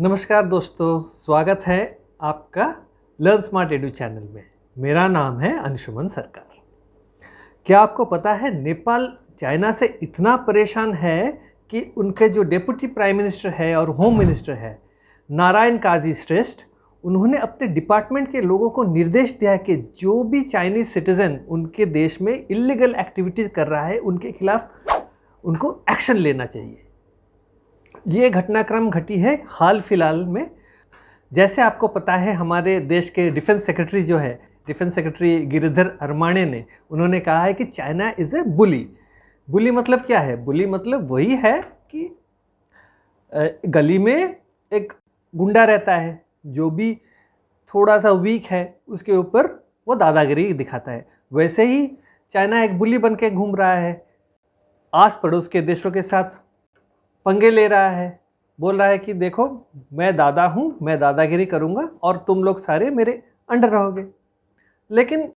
नमस्कार दोस्तों, स्वागत है आपका लर्न स्मार्ट एडू चैनल में। मेरा नाम है अंशुमन सरकार। क्या आपको पता है नेपाल चाइना से इतना परेशान है कि उनके जो डेप्यूटी प्राइम मिनिस्टर है और होम मिनिस्टर है नारायण काजी श्रेष्ठ, उन्होंने अपने डिपार्टमेंट के लोगों को निर्देश दिया है कि जो भी चाइनीज़ सिटीज़न उनके देश में इल्लीगल एक्टिविटीज़ कर रहा है उनके खिलाफ उनको एक्शन लेना चाहिए। ये घटनाक्रम घटी है हाल फिलहाल में। जैसे आपको पता है, हमारे देश के डिफेंस सेक्रेटरी जो है, डिफेंस सेक्रेटरी गिरिधर अरमाने ने, उन्होंने कहा है कि चाइना इज़ ए बुली। बुली मतलब क्या है? बुली मतलब वही है कि गली में एक गुंडा रहता है जो भी थोड़ा सा वीक है, उसके ऊपर वो दादागिरी दिखाता है। वैसे ही चाइना एक बुली बन के घूम रहा है, आस पड़ोस के देशों के साथ पंगे ले रहा है, बोल रहा है कि देखो मैं दादा हूँ, मैं दादागिरी करूँगा और तुम लोग सारे मेरे अंडर रहोगे। लेकिन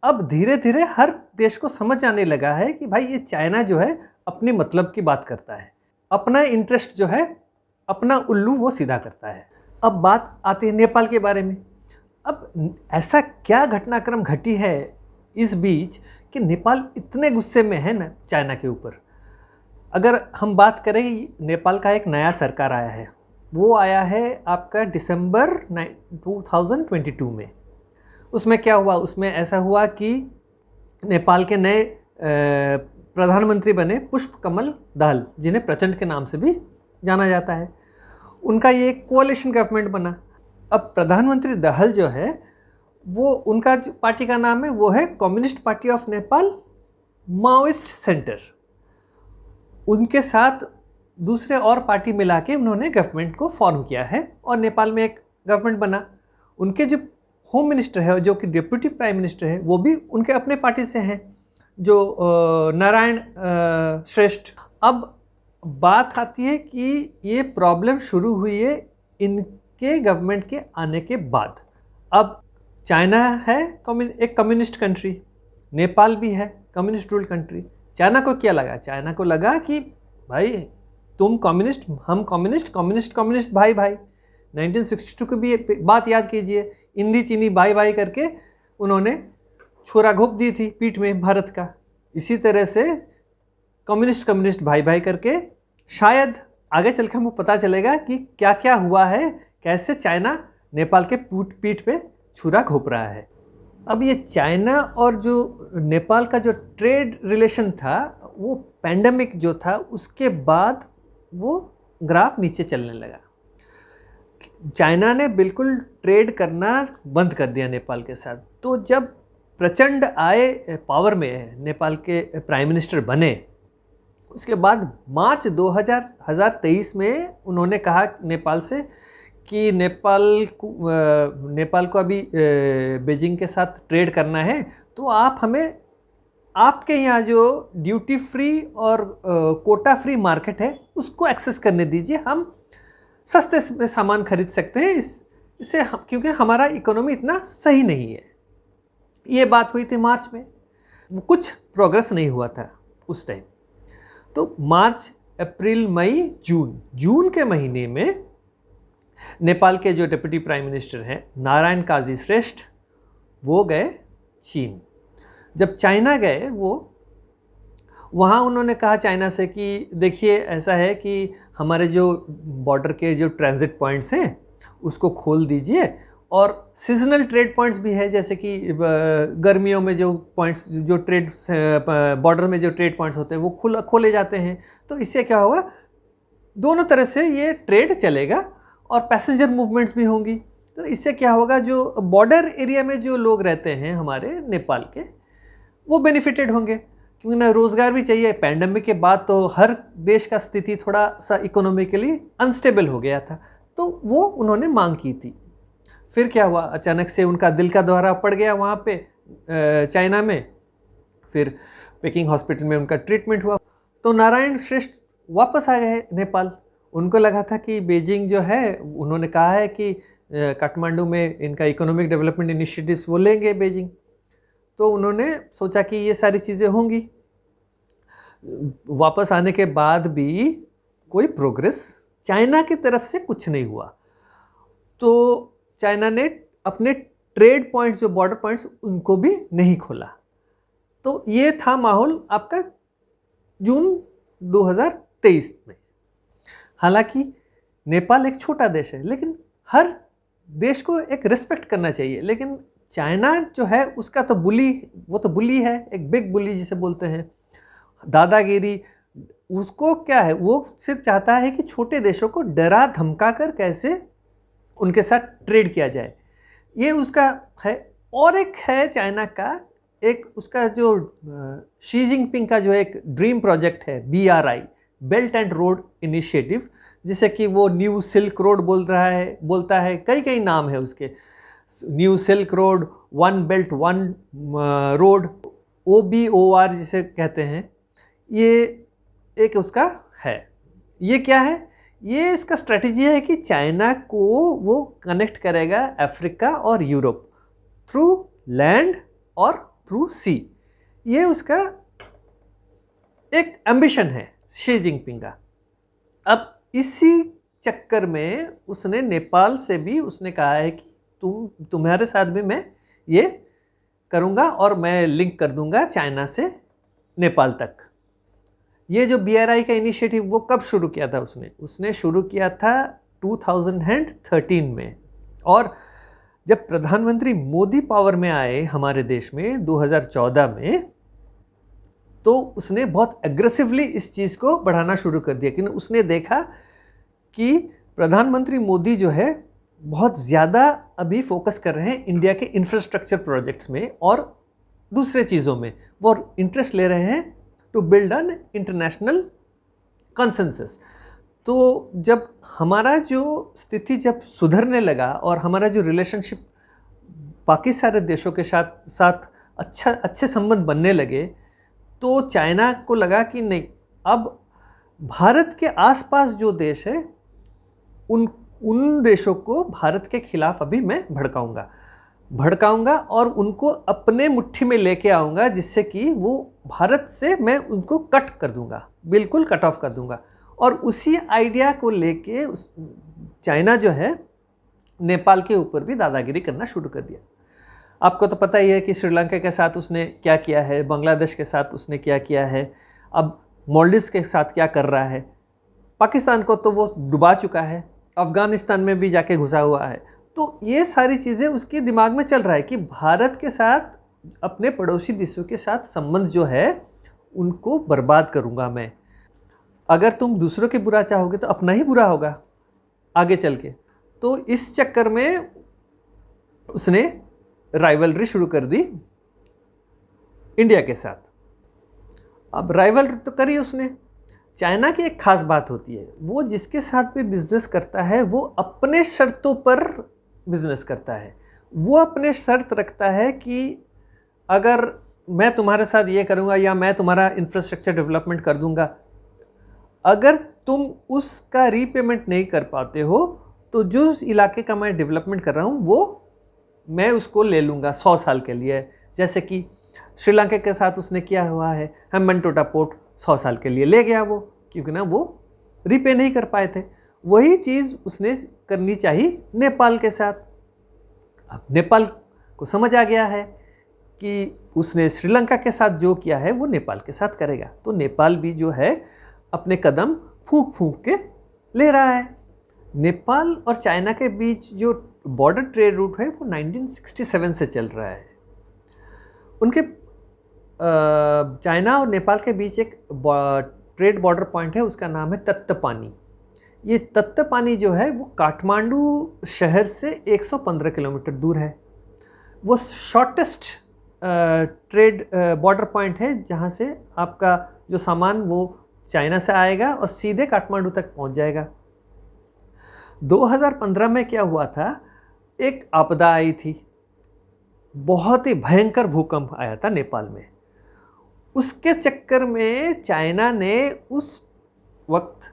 अब धीरे धीरे हर देश को समझ आने लगा है कि भाई ये चाइना जो है अपनी मतलब की बात करता है, अपना इंटरेस्ट जो है, अपना उल्लू वो सीधा करता है। अब बात आती है नेपाल के बारे में। अब ऐसा क्या घटनाक्रम घटी है इस बीच कि नेपाल इतने गुस्से में है ना चाइना के ऊपर। अगर हम बात करें, नेपाल का एक नया सरकार आया है, वो आया है आपका दिसंबर 2022 में। उसमें क्या हुआ? उसमें ऐसा हुआ कि नेपाल के नए प्रधानमंत्री बने पुष्प कमल दहल, जिन्हें प्रचंड के नाम से भी जाना जाता है। उनका ये कोalition गवर्नमेंट बना। अब प्रधानमंत्री दहल जो है वो, उनका जो पार्टी का नाम है वो है communist party of Nepal Maoist centre. उनके साथ दूसरे और पार्टी मिला के उन्होंने गवर्नमेंट को फॉर्म किया है और नेपाल में एक गवर्नमेंट बना। उनके जो होम मिनिस्टर है, जो कि डिप्यूटी प्राइम मिनिस्टर है, वो भी उनके अपने पार्टी से हैं, जो नारायण श्रेष्ठ। अब बात आती है कि ये प्रॉब्लम शुरू हुई है इनके गवर्नमेंट के आने के बाद। अब चाइना है एक कम्युनिस्ट कंट्री, नेपाल भी है कम्युनिस्ट रूल कंट्री। चाइना को क्या लगा? चाइना को लगा कि भाई तुम कम्युनिस्ट, हम कम्युनिस्ट, कम्युनिस्ट कम्युनिस्ट भाई भाई। 1962 की भी बात याद कीजिए, इंदी चीनी भाई भाई करके उन्होंने छुरा घोंप दी थी पीठ में भारत का। इसी तरह से कम्युनिस्ट कम्युनिस्ट भाई भाई करके शायद आगे चल के हमको पता चलेगा कि क्या क्या हुआ है, कैसे चाइना नेपाल के पीठ पे छुरा घोंप रहा है। अब ये चाइना और जो नेपाल का जो ट्रेड रिलेशन था, वो पैंडेमिक जो था उसके बाद वो ग्राफ नीचे चलने लगा। चाइना ने बिल्कुल ट्रेड करना बंद कर दिया नेपाल के साथ। तो जब प्रचंड आए पावर में, नेपाल के प्राइम मिनिस्टर बने, उसके बाद मार्च 2023 में उन्होंने कहा नेपाल से कि नेपाल को अभी बीजिंग के साथ ट्रेड करना है, तो आप हमें आपके यहाँ जो ड्यूटी फ्री और कोटा फ्री मार्केट है उसको एक्सेस करने दीजिए, हम सस्ते में सामान खरीद सकते हैं इससे क्योंकि हमारा इकोनॉमी इतना सही नहीं है। ये बात हुई थी मार्च में। कुछ प्रोग्रेस नहीं हुआ था उस टाइम। तो मार्च, अप्रैल, मई, जून के महीने में नेपाल के जो डिप्टी प्राइम मिनिस्टर हैं नारायण काजी श्रेष्ठ, वो गए चीन। जब चाइना गए वो, वहाँ उन्होंने कहा चाइना से कि देखिए ऐसा है कि हमारे जो बॉर्डर के जो ट्रांजिट पॉइंट्स हैं उसको खोल दीजिए, और सीजनल ट्रेड पॉइंट्स भी है, जैसे कि गर्मियों में जो पॉइंट्स, जो ट्रेड बॉर्डर में जो ट्रेड पॉइंट्स होते हैं वो खोले जाते हैं। तो इससे क्या होगा, दोनों तरह से ये ट्रेड चलेगा और पैसेंजर मूवमेंट्स भी होंगी। तो इससे क्या होगा, जो बॉर्डर एरिया में जो लोग रहते हैं हमारे नेपाल के, वो बेनिफिटेड होंगे, क्योंकि ना रोज़गार भी चाहिए। पैंडेमिक के बाद तो हर देश का स्थिति थोड़ा सा इकोनॉमिकली अनस्टेबल हो गया था, तो वो उन्होंने मांग की थी। फिर क्या हुआ, अचानक से उनका दिल का दौरा पड़ गया वहाँ पे चाइना में। फिर पेकिंग हॉस्पिटल में उनका ट्रीटमेंट हुआ, तो नारायण श्रेष्ठ वापस आ गए नेपाल। उनको लगा था कि बीजिंग जो है, उन्होंने कहा है कि काठमांडू में इनका इकोनॉमिक डेवलपमेंट इनिशिएटिव्स वो लेंगे बीजिंग, तो उन्होंने सोचा कि ये सारी चीज़ें होंगी। वापस आने के बाद भी कोई प्रोग्रेस चाइना की तरफ से कुछ नहीं हुआ। तो चाइना ने अपने ट्रेड पॉइंट्स, जो बॉर्डर पॉइंट्स, उनको भी नहीं खोला। तो ये था माहौल आपका जून 2023 में। हालांकि नेपाल एक छोटा देश है, लेकिन हर देश को एक रिस्पेक्ट करना चाहिए। लेकिन चाइना जो है उसका तो बुली, वो तो बुली है, एक बिग बुली जिसे बोलते हैं, दादागिरी। उसको क्या है, वो सिर्फ चाहता है कि छोटे देशों को डरा धमका कर कैसे उनके साथ ट्रेड किया जाए, ये उसका है। और एक है चाइना का, एक उसका जो शी जिनपिंग का जो एक ड्रीम प्रोजेक्ट है, BRI, belt and road initiative, जिसे कि वो न्यू सिल्क रोड बोलता है, कई कई नाम है उसके, new silk road, one belt one road, OBOR जिसे कहते हैं, ये एक उसका है। ये क्या है, ये इसका स्ट्रेटजी है कि चाइना को वो कनेक्ट करेगा अफ्रीका और यूरोप थ्रू लैंड और थ्रू सी। ये उसका एक एम्बिशन है शी जिनपिंग का। अब इसी चक्कर में उसने नेपाल से भी उसने कहा है कि तुम्हारे साथ भी मैं ये करूँगा और मैं लिंक कर दूंगा चाइना से नेपाल तक। ये जो BRI का इनिशिएटिव वो कब शुरू किया था उसने शुरू किया था 2013 में। और जब प्रधानमंत्री मोदी पावर में आए हमारे देश में 2014 में, तो उसने बहुत एग्रेसिवली इस चीज़ को बढ़ाना शुरू कर दिया। क्योंकि उसने देखा कि प्रधानमंत्री मोदी जो है बहुत ज़्यादा अभी फोकस कर रहे हैं इंडिया के इंफ्रास्ट्रक्चर प्रोजेक्ट्स में और दूसरे चीज़ों में, वो इंटरेस्ट ले रहे हैं to build an international consensus. तो जब हमारा जो स्थिति जब सुधरने लगा और हमारा जो रिलेशनशिप बाकी सारे देशों के साथ अच्छे संबंध बनने लगे, तो चाइना को लगा कि नहीं, अब भारत के आसपास जो देश है उन देशों को भारत के खिलाफ अभी मैं भड़काऊंगा और उनको अपने मुट्ठी में लेके आऊँगा, जिससे कि वो भारत से मैं उनको कट कर दूंगा, बिल्कुल कट ऑफ कर दूंगा। और उसी आइडिया को लेके चाइना जो है नेपाल के ऊपर भी दादागिरी करना शुरू कर दिया। आपको तो पता ही है कि श्रीलंका के साथ उसने क्या किया है, बांग्लादेश के साथ उसने क्या किया है, अब मालदीव्स के साथ क्या कर रहा है, पाकिस्तान को तो वो डुबा चुका है, अफ़गानिस्तान में भी जाके घुसा हुआ है। तो ये सारी चीज़ें उसके दिमाग में चल रहा है कि भारत के साथ, अपने पड़ोसी देशों के साथ संबंध जो है उनको बर्बाद करूँगा मैं। अगर तुम दूसरों के बुरा चाहोगे तो अपना ही बुरा होगा आगे चल के। तो इस चक्कर में उसने राइवलरी शुरू कर दी इंडिया के साथ। अब राइवलरी तो करी उसने। चाइना की एक खास बात होती है, वो जिसके साथ भी बिजनेस करता है वो अपने शर्तों पर बिजनेस करता है। वो अपने शर्त रखता है कि अगर मैं तुम्हारे साथ ये करूँगा या मैं तुम्हारा इंफ्रास्ट्रक्चर डेवलपमेंट कर दूँगा, अगर तुम उसका रीपेमेंट नहीं कर पाते हो तो जो उस इलाके का मैं डेवलपमेंट कर रहा हूँ वो मैं उसको ले लूँगा 100 साल के लिए। जैसे कि श्रीलंका के साथ उसने किया हुआ है, हेम्बनटोटा पोर्ट 100 साल के लिए ले गया वो, क्योंकि ना वो रीपे नहीं कर पाए थे। वही चीज़ उसने करनी चाहिए नेपाल के साथ। अब नेपाल को समझ आ गया है कि उसने श्रीलंका के साथ जो किया है वो नेपाल के साथ करेगा, तो नेपाल भी जो है अपने कदम फूंक फूंक के ले रहा है। नेपाल और चाइना के बीच जो बॉर्डर ट्रेड रूट है वो 1967 से चल रहा है। उनके चाइना और नेपाल के बीच एक ट्रेड बॉर्डर पॉइंट है, उसका नाम है तत्तपानी। ये तत्तपानी जो है वो काठमांडू शहर से 115 किलोमीटर दूर है। वो शॉर्टेस्ट ट्रेड बॉर्डर पॉइंट है जहाँ से आपका जो सामान वो चाइना से आएगा और सीधे काठमांडू तक पहुँच जाएगा। 2015 में क्या हुआ था, एक आपदा आई थी, बहुत ही भयंकर भूकंप आया था नेपाल में। उसके चक्कर में चाइना ने उस वक्त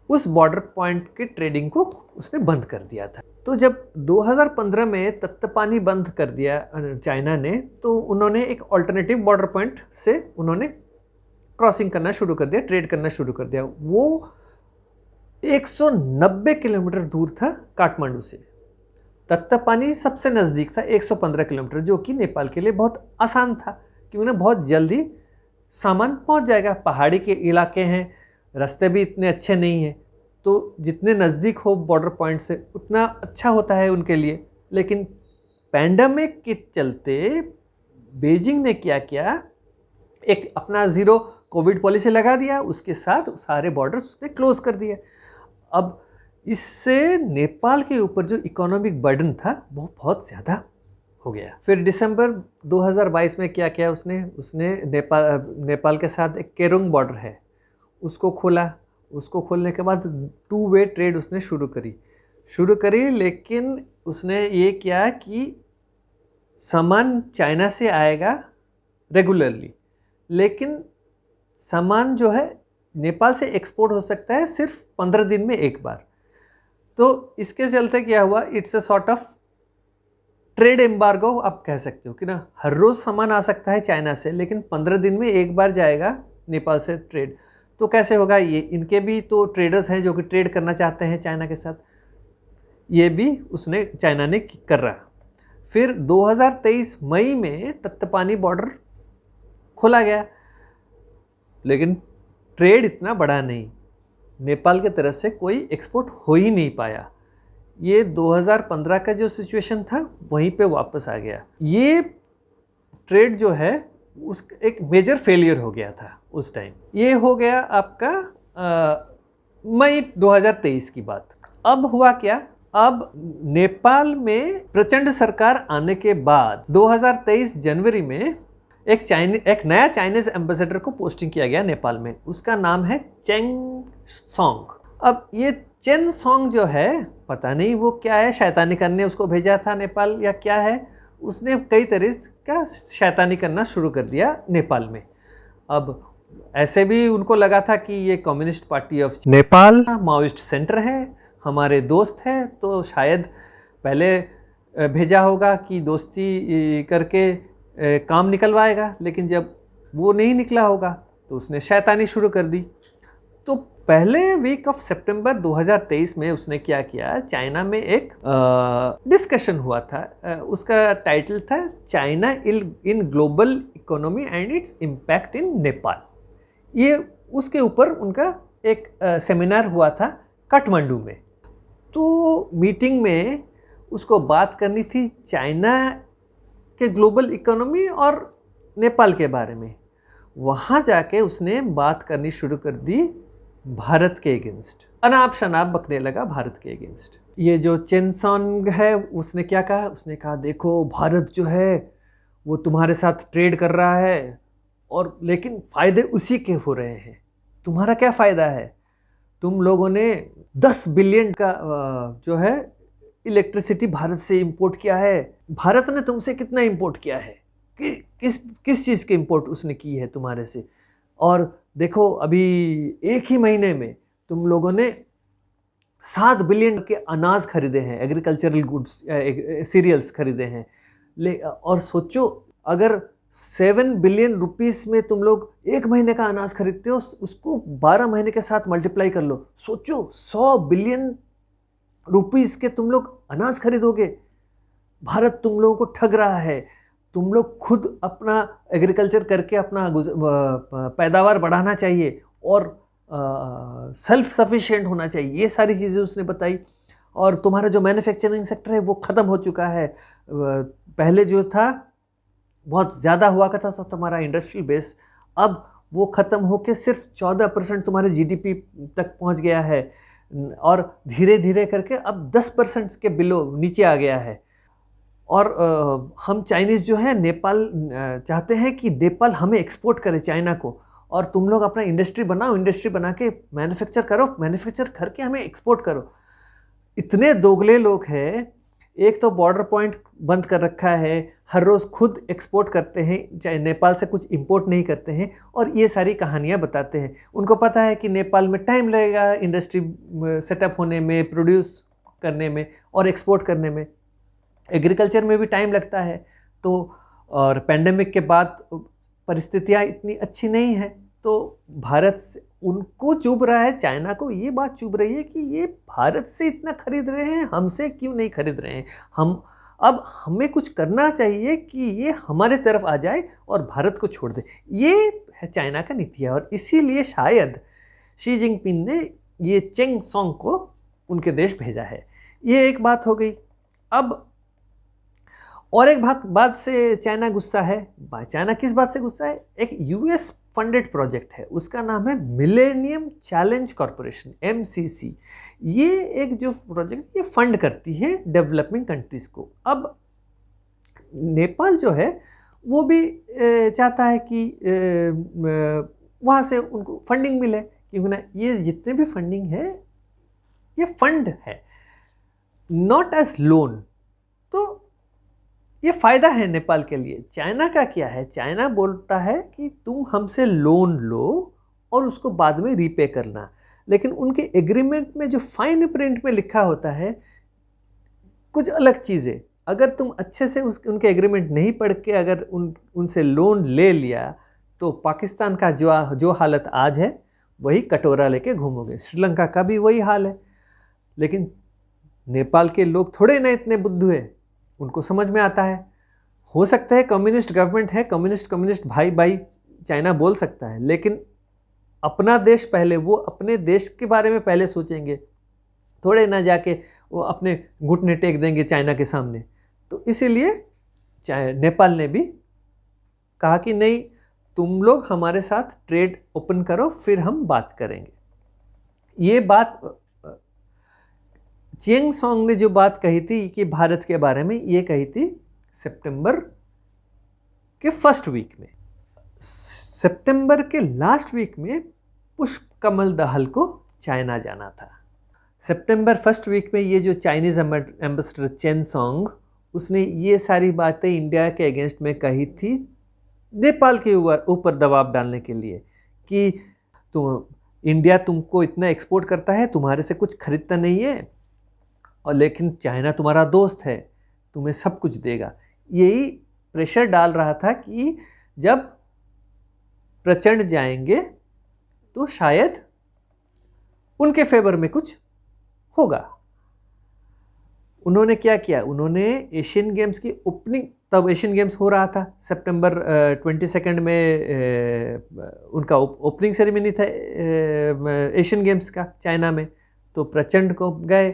उस बॉर्डर पॉइंट के ट्रेडिंग को उसने बंद कर दिया था। तो जब 2015 में तत्तपानी बंद कर दिया चाइना ने, तो उन्होंने एक ऑल्टरनेटिव बॉर्डर पॉइंट से उन्होंने क्रॉसिंग करना शुरू कर दिया, ट्रेड करना शुरू कर दिया। वो 190 किलोमीटर दूर था काठमांडू से। तत्तापानी सबसे नज़दीक था 115 किलोमीटर, जो कि नेपाल के लिए बहुत आसान था क्योंकि उन्हें बहुत जल्दी सामान पहुंच जाएगा। पहाड़ी के इलाके हैं, रास्ते भी इतने अच्छे नहीं हैं, तो जितने नज़दीक हो बॉर्डर पॉइंट से उतना अच्छा होता है उनके लिए। लेकिन पैंडेमिक के चलते बीजिंग ने क्या किया, एक अपना ज़ीरो कोविड पॉलिसी लगा दिया, उसके साथ सारे बॉर्डर्स उसने क्लोज कर दिए। अब इससे नेपाल के ऊपर जो इकोनॉमिक बर्डन था वो बहुत ज़्यादा हो गया। फिर दिसंबर 2022 में क्या किया उसने नेपाल के साथ एक केरोंग बॉर्डर है उसको खोला। उसको खोलने के बाद 2 वे ट्रेड उसने शुरू करी, लेकिन उसने ये किया कि सामान चाइना से आएगा रेगुलरली, लेकिन सामान जो है नेपाल से एक्सपोर्ट हो सकता है सिर्फ 15 दिन में एक बार। तो इसके चलते क्या हुआ, it's a sort of trade embargo आप कह सकते हो कि ना, हर रोज़ सामान आ सकता है चाइना से, लेकिन 15 दिन में एक बार जाएगा नेपाल से ट्रेड। तो कैसे होगा ये, इनके भी तो ट्रेडर्स हैं जो कि ट्रेड करना चाहते हैं चाइना के साथ, ये भी चाइना ने कर रहा। फिर 2023 मई में तत्तापानी बॉर्डर खोला गया, लेकिन ट्रेड इतना बड़ा नहीं, नेपाल के तरफ से कोई एक्सपोर्ट हो ही नहीं पाया। ये 2015 का जो सिचुएशन था वहीं पे वापस आ गया। ये ट्रेड जो है उस एक मेजर फेलियर हो गया था उस टाइम। ये हो गया आपका मई 2023 की बात। अब हुआ क्या, अब नेपाल में प्रचंड सरकार आने के बाद 2023 जनवरी में एक नया चाइनीज एम्बेसडर को पोस्टिंग किया गया नेपाल में। उसका नाम है चेंग सॉन्ग। अब ये चेन सॉन्ग जो है, पता नहीं वो क्या है, शैतानी करने उसको भेजा था नेपाल या क्या है, उसने कई तरह का शैतानी करना शुरू कर दिया नेपाल में। अब ऐसे भी उनको लगा था कि ये communist party of Nepal Maoist centre है, हमारे दोस्त है, तो शायद पहले भेजा होगा कि दोस्ती करके काम निकलवाएगा, लेकिन जब वो नहीं निकला होगा तो उसने शैतानी शुरू कर दी। तो पहले वीक ऑफ सितंबर 2023 में उसने क्या किया, चाइना में एक डिस्कशन हुआ था, उसका टाइटल था China in global economy and its impact in Nepal. ये उसके ऊपर उनका एक सेमिनार हुआ था काठमांडू में। तो मीटिंग में उसको बात करनी थी चाइना के ग्लोबल इकोनॉमी और नेपाल के बारे में। वहाँ जाके उसने बात करनी शुरू कर दी भारत के अगेंस्ट, अनाप शनाप बकने लगा भारत के अगेंस्ट। ये जो चेन सॉन्ग है उसने क्या कहा, उसने कहा देखो भारत जो है वो तुम्हारे साथ ट्रेड कर रहा है और लेकिन फ़ायदे उसी के हो रहे हैं, तुम्हारा क्या फ़ायदा है, तुम लोगों ने 10 बिलियन का जो है इलेक्ट्रिसिटी भारत से इंपोर्ट किया है, भारत ने तुमसे कितना इंपोर्ट किया है, किस चीज़ की इंपोर्ट उसने की है तुम्हारे से, और देखो अभी एक ही महीने में तुम लोगों ने 7 बिलियन के अनाज खरीदे हैं, एग्रीकल्चरल गुड्स सीरियल्स खरीदे हैं। और सोचो अगर 7 बिलियन रुपीस में तुम लोग एक महीने का अनाज खरीदते हो, उसको 12 महीने के साथ मल्टीप्लाई कर लो, सोचो 100 बिलियन रुपीस के तुम लोग अनाज खरीदोगे। भारत तुम लोगों को ठग रहा है, तुम लोग खुद अपना एग्रीकल्चर करके अपना पैदावार बढ़ाना चाहिए और सेल्फ सफिशिएंट होना चाहिए, ये सारी चीज़ें उसने बताई। और तुम्हारा जो मैन्युफैक्चरिंग सेक्टर है वो ख़त्म हो चुका है, पहले जो था बहुत ज़्यादा हुआ करता था तुम्हारा इंडस्ट्रियल बेस, अब वो ख़त्म होकर सिर्फ 14% तुम्हारे जीडीपी तक पहुंच गया है और धीरे धीरे करके अब 10% के बिलो नीचे आ गया है। और हम चाइनीज़ जो है नेपाल चाहते हैं कि नेपाल हमें एक्सपोर्ट करे चाइना को, और तुम लोग अपना इंडस्ट्री बनाओ, इंडस्ट्री बना के मैन्युफैक्चर करो, मैन्युफैक्चर करके हमें एक्सपोर्ट करो। इतने दोगले लोग हैं, एक तो बॉर्डर पॉइंट बंद कर रखा है, हर रोज़ खुद एक्सपोर्ट करते हैं, चाहे नेपाल से कुछ इंपोर्ट नहीं करते हैं, और ये सारी कहानियाँ बताते हैं। उनको पता है कि नेपाल में टाइम लगेगा इंडस्ट्री सेटअप होने में, प्रोड्यूस करने में और एक्सपोर्ट करने में, एग्रीकल्चर में भी टाइम लगता है। तो और पेंडेमिक के बाद परिस्थितियाँ इतनी अच्छी नहीं है, तो भारत से उनको चुभ रहा है, चाइना को ये बात चुभ रही है कि ये भारत से इतना खरीद रहे हैं, हमसे क्यों नहीं खरीद रहे हैं। अब हमें कुछ करना चाहिए कि ये हमारे तरफ आ जाए और भारत को छोड़ दे। ये है चाइना का नीति है, और इसीलिए शायद शी जिनपिंग ने ये चेंग सॉन्ग को उनके देश भेजा है। ये एक बात हो गई। अब और एक बात से चाइना गुस्सा है। चाइना किस बात से गुस्सा है? एक यूएस फंडेड प्रोजेक्ट है, उसका नाम है मिलेनियम चैलेंज कॉरपोरेशन, MCC। ये एक जो प्रोजेक्ट ये फंड करती है डेवलपिंग कंट्रीज को। अब नेपाल जो है वो भी चाहता है कि वहाँ से उनको फंडिंग मिले, क्योंकि ना ये जितने भी फंडिंग है ये फंड है, नॉट एज लोन। तो ये फ़ायदा है नेपाल के लिए। चाइना का क्या है? चाइना बोलता है कि तुम हमसे लोन लो और उसको बाद में रीपे करना, लेकिन उनके एग्रीमेंट में जो फाइन प्रिंट में लिखा होता है कुछ अलग चीज़ें। अगर तुम अच्छे से उनके एग्रीमेंट नहीं पढ़ के अगर उनसे लोन ले लिया तो पाकिस्तान का जो हालत आज है वही कटोरा लेके घूमोगे। श्रीलंका का भी वही हाल है। लेकिन नेपाल के लोग थोड़े ना इतने बुद्धू है, उनको समझ में आता है। हो सकता है कम्युनिस्ट गवर्नमेंट है, कम्युनिस्ट भाई भाई चाइना बोल सकता है, लेकिन अपना देश पहले, वो अपने देश के बारे में पहले सोचेंगे, थोड़े ना जाके वो अपने घुटने टेक देंगे चाइना के सामने। तो इसीलिए नेपाल ने भी कहा कि नहीं, तुम लोग हमारे साथ ट्रेड ओपन करो, फिर हम बात करेंगे। ये बात चेंग सॉन्ग ने जो बात कही थी कि भारत के बारे में, ये कही थी सितंबर के फर्स्ट वीक में। सितंबर के लास्ट वीक में पुष्प कमल दहल को चाइना जाना था। सितंबर फर्स्ट वीक में ये जो चाइनीज़ एम्बेसडर चेन सॉन्ग, उसने ये सारी बातें इंडिया के अगेंस्ट में कही थी नेपाल के ऊपर दबाव डालने के लिए कि इंडिया तुमको इतना एक्सपोर्ट करता है, तुम्हारे से कुछ खरीदता नहीं है, और लेकिन चाइना तुम्हारा दोस्त है, तुम्हें सब कुछ देगा। यही प्रेशर डाल रहा था कि जब प्रचंड जाएंगे तो शायद उनके फेवर में कुछ होगा। उन्होंने क्या किया? उन्होंने एशियन गेम्स की ओपनिंग, तब एशियन गेम्स हो रहा था सितंबर 22 में, उनका ओपनिंग सेरेमनी था एशियन गेम्स का चाइना में। तो प्रचंड को गए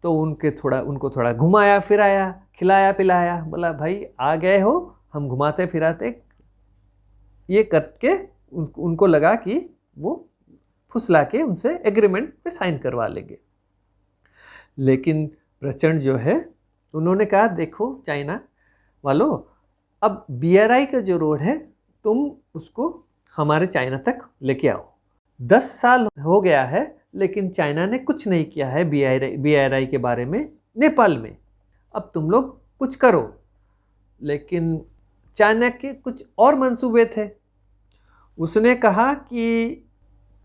तो उनको थोड़ा घुमाया फिराया, खिलाया पिलाया, बोला भाई आ गए हो, हम घुमाते फिराते, ये करके उनको लगा कि वो फुसला के उनसे एग्रीमेंट पे साइन करवा लेंगे। लेकिन प्रचंड जो है, उन्होंने कहा देखो चाइना वालों, अब BRI का जो रोड है तुम उसको हमारे चाइना तक लेके आओ। 10 साल हो गया है लेकिन चाइना ने कुछ नहीं किया है BRI के बारे में नेपाल में। अब तुम लोग कुछ करो। लेकिन चाइना के कुछ और मंसूबे थे। उसने कहा कि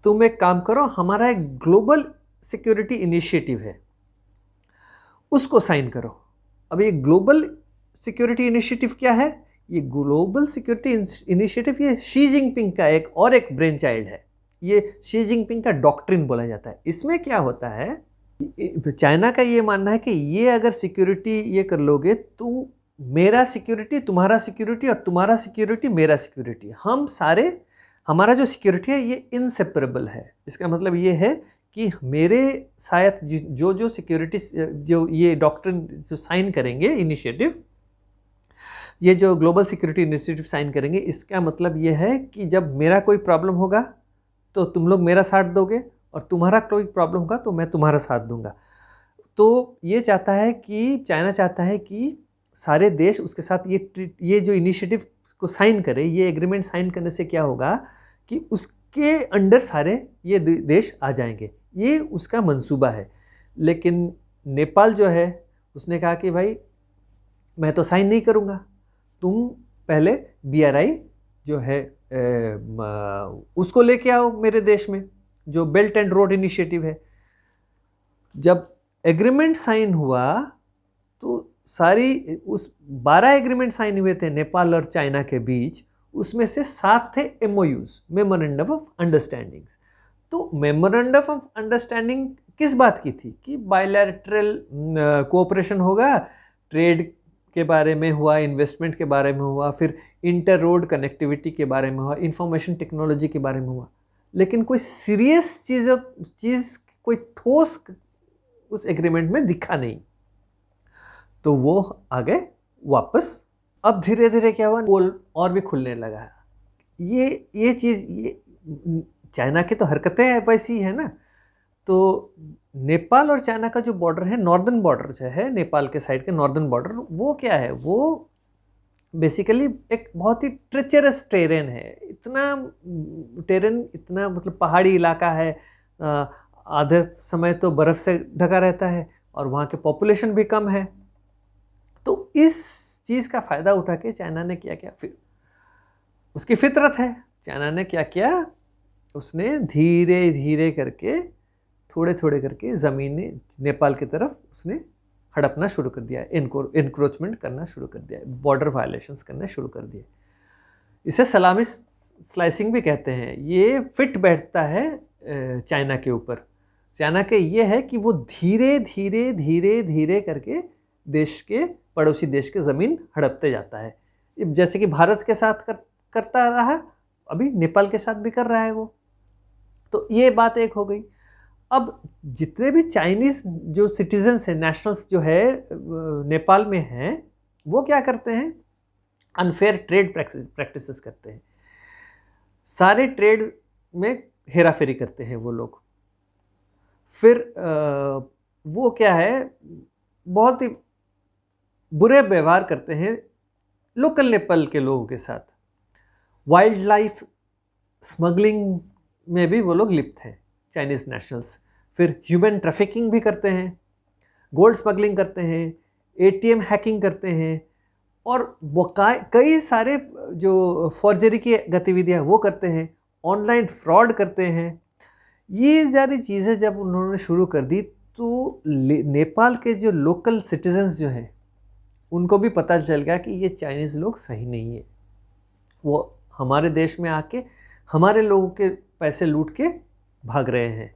तुम एक काम करो, हमारा एक ग्लोबल सिक्योरिटी इनिशिएटिव है, उसको साइन करो। अब ये ग्लोबल सिक्योरिटी इनिशिएटिव क्या है? ये ग्लोबल सिक्योरिटी इनिशिएटिव ये शी जिनपिंग का एक ब्रेन चाइल्ड है। ये शी जिनपिंग का डॉक्ट्रिन बोला जाता है। इसमें क्या होता है, चाइना का ये मानना है कि ये अगर सिक्योरिटी ये कर लोगे तो मेरा सिक्योरिटी तुम्हारा सिक्योरिटी और तुम्हारा सिक्योरिटी मेरा सिक्योरिटी, हम सारे, हमारा जो सिक्योरिटी है ये इनसेपरेबल है। इसका मतलब ये है कि मेरे साथ जो सिक्योरिटी, जो ये डॉक्ट्रिन जो साइन करेंगे इनिशिएटिव, ये जो ग्लोबल सिक्योरिटी इनिशिएटिव साइन करेंगे, इसका मतलब ये है कि जब मेरा कोई प्रॉब्लम होगा तो तुम लोग मेरा साथ दोगे, और तुम्हारा कोई प्रॉब्लम होगा तो मैं तुम्हारा साथ दूंगा। तो ये चाहता है कि चाइना चाहता है कि सारे देश उसके साथ ये जो इनिशिएटिव को साइन करे। ये एग्रीमेंट साइन करने से क्या होगा कि उसके अंडर सारे ये देश आ जाएंगे। ये उसका मंसूबा है। लेकिन नेपाल जो है उसने कहा कि भाई मैं तो साइन नहीं करूँगा, तुम पहले BRI जो है उसको लेके आओ मेरे देश में, जो बेल्ट एंड रोड इनिशिएटिव है। जब एग्रीमेंट साइन हुआ तो सारी उस 12 एग्रीमेंट साइन हुए थे नेपाल और चाइना के बीच, उसमें से 7 थे MOUs, मेमोरेंडम ऑफ अंडरस्टैंडिंग्स। तो मेमोरेंडम ऑफ अंडरस्टैंडिंग किस बात की थी कि बायलैटरल कोऑपरेशन होगा, ट्रेड के बारे में हुआ, इन्वेस्टमेंट के बारे में हुआ, फिर इंटर रोड कनेक्टिविटी के बारे में हुआ, इंफॉर्मेशन टेक्नोलॉजी के बारे में हुआ, लेकिन कोई सीरियस चीज़ कोई ठोस उस एग्रीमेंट में दिखा नहीं। तो वो आ गए वापस। अब धीरे धीरे क्या हुआ, पोल और भी खुलने लगा। ये चीज़, ये चाइना की तो हरकतें वैसी है ना। तो नेपाल और चाइना का जो बॉर्डर है, नॉर्दर्न बॉर्डर जो है, नेपाल के साइड के नॉर्दर्न बॉर्डर, वो क्या है, वो बेसिकली एक बहुत ही ट्रेचरस टेरेन है। इतना टेरेन, इतना मतलब पहाड़ी इलाका है, आधे समय तो बर्फ़ से ढका रहता है और वहाँ के पॉपुलेशन भी कम है। तो इस चीज़ का फ़ायदा उठा के चाइना ने क्या किया, फिर उसकी फितरत है, चाइना ने क्या किया, उसने धीरे धीरे करके, थोड़े थोड़े करके ज़मीनें नेपाल की तरफ उसने हड़पना शुरू कर दिया, इनक्रोचमेंट करना शुरू कर दिया, बॉर्डर वायलेशंस करना शुरू कर दिए। इसे सलामी स्लाइसिंग भी कहते हैं। ये फिट बैठता है चाइना के ऊपर। चाइना के ये है कि वो धीरे धीरे धीरे धीरे करके देश के, पड़ोसी देश के ज़मीन हड़पते जाता है। जैसे कि भारत के साथ करता रहा, अभी नेपाल के साथ भी कर रहा है वो। तो ये बात एक हो गई। अब जितने भी चाइनीज़ जो सिटीजन्स हैं, नेशनल्स जो है नेपाल में हैं, वो क्या करते हैं, अनफेयर ट्रेड प्रैक्टिसेस करते हैं। सारे ट्रेड में हेरा फेरी करते हैं वो लोग। फिर वो क्या है, बहुत ही बुरे व्यवहार करते हैं लोकल नेपाल के लोगों के साथ। वाइल्ड लाइफ स्मगलिंग में भी वो लोग लिप्त हैं, चाइनीज़ नेशनल्स। फिर ह्यूमन ट्रैफिकिंग भी करते हैं, गोल्ड स्मगलिंग करते हैं, ATM हैकिंग करते हैं, और कई सारे जो फॉर्जरी की गतिविधियां वो करते हैं, ऑनलाइन फ्रॉड करते हैं। ये सारी चीज़ें जब उन्होंने शुरू कर दी तो नेपाल के जो लोकल सिटीजन्स जो हैं उनको भी पता चल गया कि ये चाइनीज़ लोग सही नहीं है, वो हमारे देश में आके हमारे लोगों के पैसे लूट के भाग रहे हैं।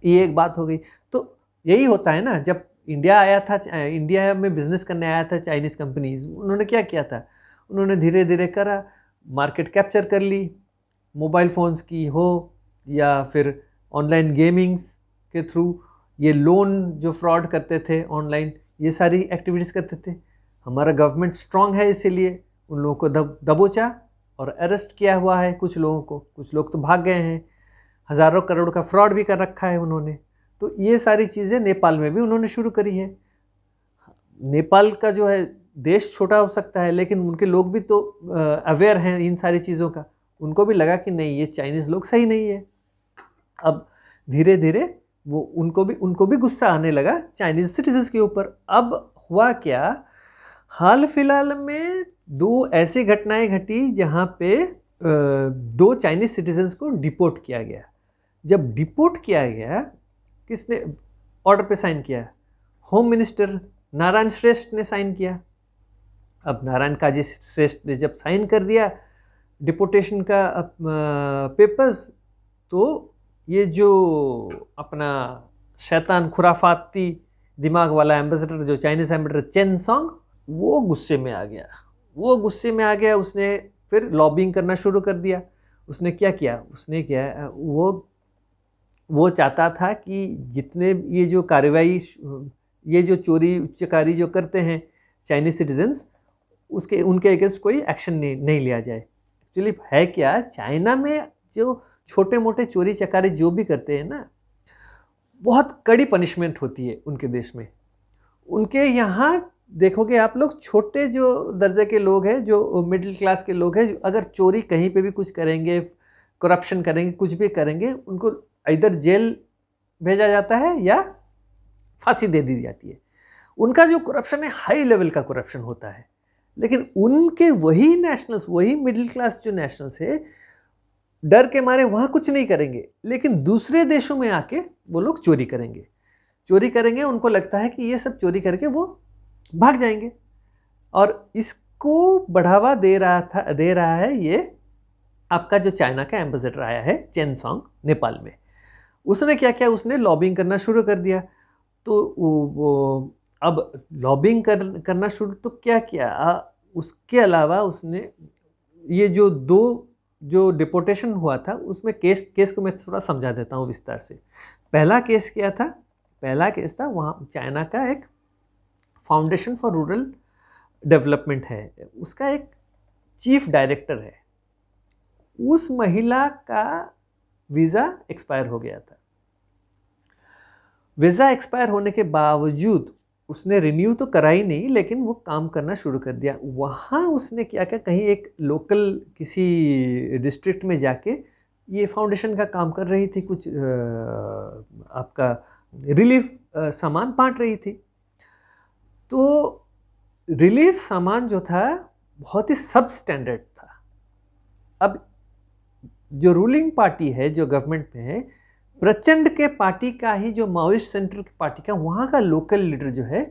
ये एक बात हो गई। तो यही होता है ना, जब इंडिया आया था, इंडिया में बिज़नेस करने आया था चाइनीज़ कंपनीज़, उन्होंने क्या किया था, उन्होंने धीरे धीरे करा, मार्केट कैप्चर कर ली, मोबाइल फ़ोन्स की हो या फिर ऑनलाइन गेमिंग्स के थ्रू, ये लोन जो फ्रॉड करते थे ऑनलाइन, ये सारी एक्टिविटीज़ करते थे। हमारा गवर्नमेंट स्ट्रांग है, इसीलिए उन लोगों को दबोचा और अरेस्ट किया हुआ है कुछ लोगों को। कुछ लोग तो भाग गए हैं, हज़ारों करोड़ का फ्रॉड भी कर रखा है उन्होंने। तो ये सारी चीज़ें नेपाल में भी उन्होंने शुरू करी है। नेपाल का जो है देश छोटा हो सकता है, लेकिन उनके लोग भी तो अवेयर हैं इन सारी चीज़ों का। उनको भी लगा कि नहीं, ये चाइनीज़ लोग सही नहीं है। अब धीरे धीरे वो उनको भी गुस्सा आने लगा चाइनीज़ सिटीजन्स के ऊपर। अब हुआ क्या, हाल फिलहाल में 2 ऐसी घटनाएं घटी जहाँ पे 2 चाइनीज़ सिटीजन्स को डिपोर्ट किया गया। जब डिपोर्ट किया गया, किसने ऑर्डर पे साइन किया, होम मिनिस्टर नारायण श्रेष्ठ ने साइन किया। अब नारायण काजी श्रेष्ठ ने जब साइन कर दिया डिपोर्टेशन का पेपर्स, तो ये जो अपना शैतान खुराफाती दिमाग वाला एम्बेसडर, जो चाइनीज़ एम्बेसडर चेन सॉन्ग, वो गुस्से में आ गया। उसने फिर लॉबिंग करना शुरू कर दिया। उसने क्या किया, वो चाहता था कि जितने ये जो कार्रवाई, ये जो चोरी चकारी जो करते हैं चाइनीज़ सिटीजन्स, उनके अगेंस्ट कोई एक्शन नहीं लिया जाए। एक्चुअली है क्या, चाइना में जो छोटे मोटे चोरी चकारी जो भी करते हैं ना, बहुत कड़ी पनिशमेंट होती है उनके देश में। उनके यहाँ देखोगे आप लोग, छोटे जो दर्जे के लोग हैं, जो मिडिल क्लास के लोग हैं, अगर चोरी कहीं पे भी कुछ करेंगे, करप्शन करेंगे, कुछ भी करेंगे, उनको इधर जेल भेजा जाता है या फांसी दे दी जाती है। उनका जो करप्शन है हाई लेवल का करप्शन होता है। लेकिन उनके वही नेशनल्स, वही मिडिल क्लास जो नेशनल्स है, डर के मारे वहाँ कुछ नहीं करेंगे, लेकिन दूसरे देशों में आके वो लोग चोरी करेंगे। उनको लगता है कि ये सब चोरी करके वो भाग जाएंगे। और इसको बढ़ावा दे रहा है ये आपका जो चाइना का एम्बेसडर आया है चेन सॉन्ग नेपाल में। उसने क्या किया, उसने लॉबिंग करना शुरू कर दिया। तो वो अब लॉबिंग करना शुरू तो क्या किया, उसके अलावा उसने ये जो डिपोर्टेशन हुआ था उसमें केस को मैं थोड़ा समझा देता हूँ विस्तार से। पहला केस क्या था, पहला केस था वहाँ चाइना का एक फाउंडेशन फॉर रूरल डेवलपमेंट है, उसका एक चीफ डायरेक्टर है, उस महिला का वीज़ा एक्सपायर हो गया था। वीज़ा एक्सपायर होने के बावजूद उसने रिन्यू तो करा ही नहीं, लेकिन वो काम करना शुरू कर दिया। वहाँ उसने क्या किया, कहीं एक लोकल किसी डिस्ट्रिक्ट में जाके ये फाउंडेशन का काम कर रही थी, कुछ आपका रिलीफ सामान बांट रही थी। तो रिलीफ सामान जो था बहुत ही सब स्टैंडर्ड था। अब जो रूलिंग पार्टी है, जो गवर्नमेंट में है, प्रचंड के पार्टी का ही, जो माओइस्ट सेंटर की पार्टी का वहाँ का लोकल लीडर जो है,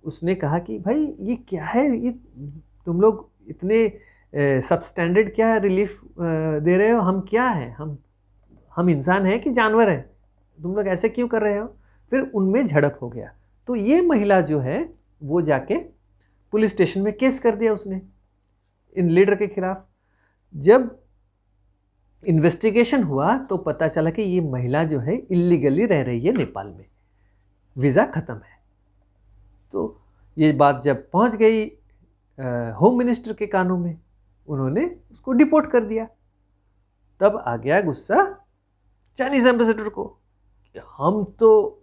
उसने कहा कि भाई ये क्या है, ये तुम लोग इतने सब स्टैंडर्ड क्या रिलीफ दे रहे हो, हम क्या हैं, हम इंसान हैं कि जानवर हैं, तुम लोग ऐसे क्यों कर रहे हो। फिर उनमें झड़प हो गया। तो ये महिला जो है वो जाके पुलिस स्टेशन में केस कर दिया उसने इन लीडर के खिलाफ। जब इन्वेस्टिगेशन हुआ तो पता चला कि ये महिला जो है इलीगली रह रही है नेपाल में, वीज़ा ख़त्म है। तो ये बात जब पहुंच गई होम मिनिस्टर के कानों में, उन्होंने उसको डिपोर्ट कर दिया। तब आ गया गुस्सा चाइनीज़ एम्बेसडर को, हम तो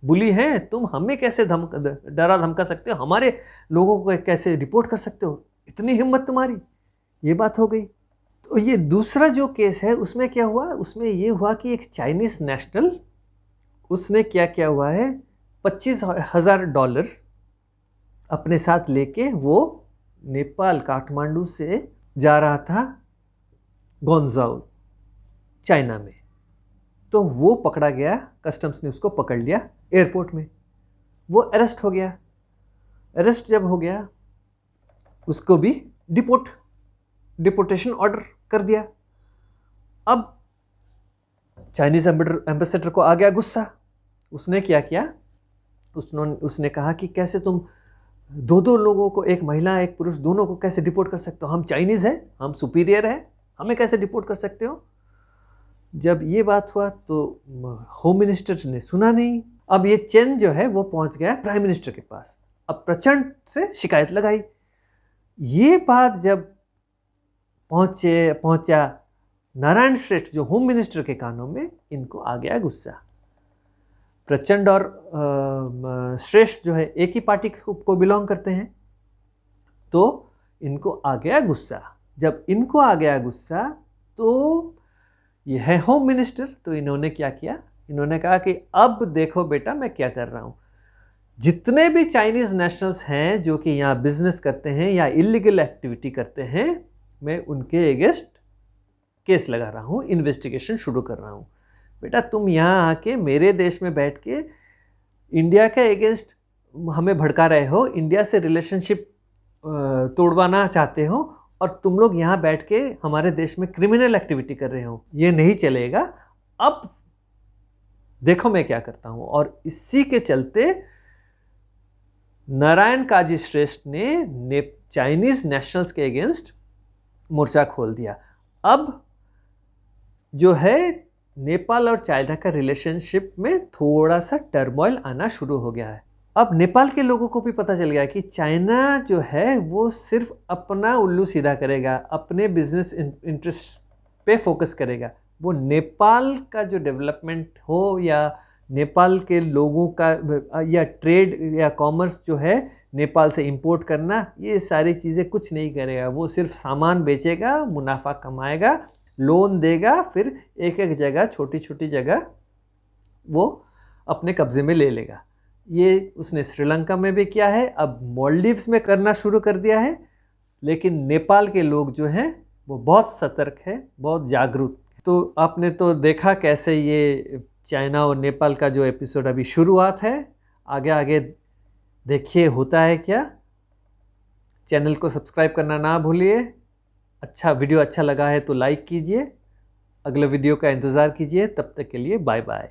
बुली हैं, तुम हमें कैसे डरा धमका सकते हो, हमारे लोगों को कैसे रिपोर्ट कर सकते हो, इतनी हिम्मत तुम्हारी। ये बात हो गई। तो ये दूसरा जो केस है उसमें क्या हुआ, उसमें ये हुआ कि एक चाइनीज़ नेशनल, उसने क्या किया हुआ है, $25,000 अपने साथ लेके वो नेपाल काठमांडू से जा रहा था गोंजाऊ चाइना में। तो वो पकड़ा गया, कस्टम्स ने उसको पकड़ लिया एयरपोर्ट में, वो अरेस्ट हो गया। अरेस्ट जब हो गया उसको भी डिपोर्टेशन ऑर्डर कर दिया। अब चाइनीज़ एम्बेसडर को आ गया गुस्सा। उसने क्या किया, उसने कहा कि कैसे तुम दो लोगों को, एक महिला एक पुरुष, दोनों को कैसे डिपोर्ट कर सकते हो, हम चाइनीज़ हैं, हम सुपीरियर हैं, हमें कैसे डिपोर्ट कर सकते हो। जब ये बात हुआ तो होम मिनिस्टर ने सुना नहीं। अब ये चेन जो है वो पहुंच गया प्राइम मिनिस्टर के पास, अब प्रचंड से शिकायत लगाई। ये बात जब पहुंचा नारायण श्रेष्ठ जो होम मिनिस्टर के कानों में, इनको आ गया गुस्सा। प्रचंड और श्रेष्ठ जो है एक ही पार्टी को बिलोंग करते हैं, तो इनको आ गया गुस्सा। जब इनको आ गया गुस्सा तो ये है होम मिनिस्टर, तो इन्होंने क्या किया, इन्होंने कहा कि अब देखो बेटा मैं क्या कर रहा हूँ, जितने भी चाइनीज़ नेशनल्स हैं जो कि यहाँ बिजनेस करते हैं या इलीगल एक्टिविटी करते हैं, मैं उनके अगेंस्ट केस लगा रहा हूँ, इन्वेस्टिगेशन शुरू कर रहा हूँ। बेटा तुम यहाँ आके मेरे देश में बैठ के इंडिया के अगेंस्ट हमें भड़का रहे हो, इंडिया से रिलेशनशिप तोड़वाना चाहते हो, और तुम लोग यहाँ बैठ के हमारे देश में क्रिमिनल एक्टिविटी कर रहे हो, ये नहीं चलेगा। अब देखो मैं क्या करता हूँ। और इसी के चलते नारायण काजी श्रेष्ठ ने चाइनीज़ नेशनल्स के अगेंस्ट मोर्चा खोल दिया। अब जो है नेपाल और चाइना का रिलेशनशिप में थोड़ा सा टर्मोइल आना शुरू हो गया है। अब नेपाल के लोगों को भी पता चल गया कि चाइना जो है वो सिर्फ अपना उल्लू सीधा करेगा, अपने बिजनेस इंटरेस्ट पे फोकस करेगा। वो नेपाल का जो डेवलपमेंट हो या नेपाल के लोगों का या ट्रेड या कॉमर्स जो है नेपाल से इंपोर्ट करना, ये सारी चीज़ें कुछ नहीं करेगा। वो सिर्फ सामान बेचेगा, मुनाफा कमाएगा, लोन देगा, फिर एक एक जगह, छोटी छोटी जगह वो अपने कब्जे में ले लेगा। ये उसने श्रीलंका में भी किया है, अब मालदीव्स में करना शुरू कर दिया है। लेकिन नेपाल के लोग जो हैं वो बहुत सतर्क है, बहुत जागरूक। तो आपने तो देखा कैसे ये चाइना और नेपाल का जो एपिसोड अभी शुरुआत है, आगे आगे देखिए होता है क्या। चैनल को सब्सक्राइब करना ना भूलिए। वीडियो अच्छा लगा है तो लाइक कीजिए। अगले वीडियो का इंतज़ार कीजिए। तब तक के लिए बाय बाय।